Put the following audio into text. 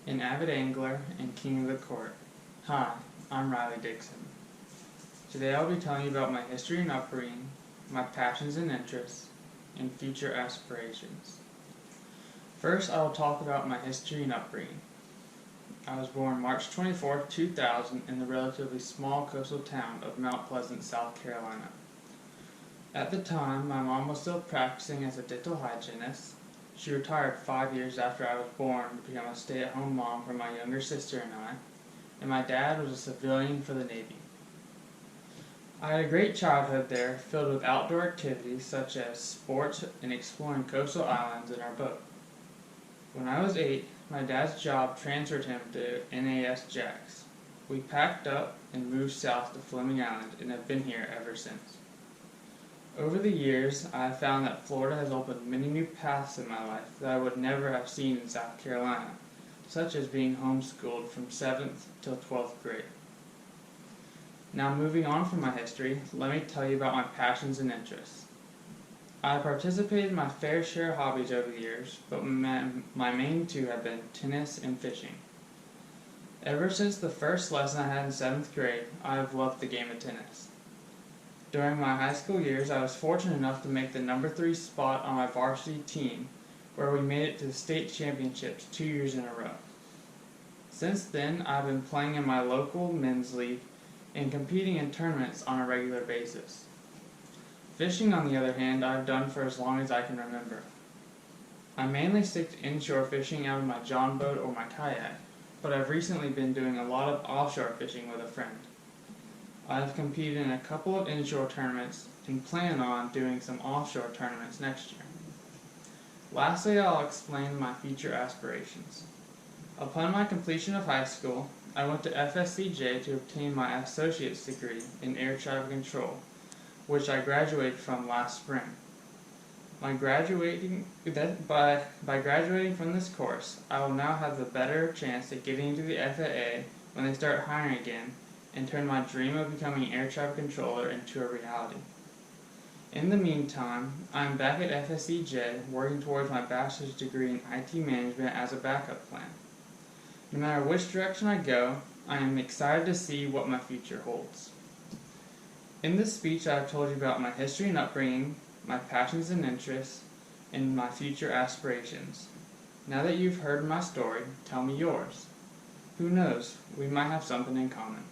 an avid angler and king of the court. Hi, I'm Riley Dixon. Today I'll be telling you about my history and upbringing, my passions and interests, and future aspirations. First, I will talk about my history and upbringing. I was born March 24, 2000 in the relatively small coastal town of Mount Pleasant, South Carolina. At the time, my mom was still practicing as a dental hygienist. She retired 5 years after I was born to become a stay-at-home mom for my younger sister and my dad was a civilian for the Navy. I had a great childhood there, filled with outdoor activities such as sports and exploring coastal islands in our boat. When I was 8, my dad's job transferred him to NAS Jax. We packed up and moved south to Fleming Island and have been here ever since. Over the years, I have found that Florida has opened many new paths in my life that I would never have seen in South Carolina, such as being homeschooled from 7th till 12th grade. Now moving on from my history, let me tell you about my passions and interests. I have participated in my fair share of hobbies over the years, but my main two have been tennis and fishing. Ever since the first lesson I had in 7th grade, I have loved the game of tennis. During my high school years, I was fortunate enough to make the number 3 spot on my varsity team, where we made it to the state championships 2 years in a row. Since then, I've been playing in my local men's league and competing in tournaments on a regular basis. Fishing, on the other hand, I've done for as long as I can remember. I mainly stick to inshore fishing out of my John boat or my kayak, but I've recently been doing a lot of offshore fishing with a friend. I have competed in a couple of inshore tournaments and plan on doing some offshore tournaments next year. Lastly, I'll explain my future aspirations. Upon my completion of high school, I went to FSCJ to obtain my associate's degree in air traffic control, which I graduated from last spring. By graduating from this course, I will now have the better chance at getting into the FAA when they start hiring again and turn my dream of becoming an air traffic controller into a reality. In the meantime, I am back at FSCJ working towards my bachelor's degree in IT management as a backup plan. No matter which direction I go, I am excited to see what my future holds. In this speech, I have told you about my history and upbringing, my passions and interests, and my future aspirations. Now that you've heard my story, tell me yours. Who knows, we might have something in common.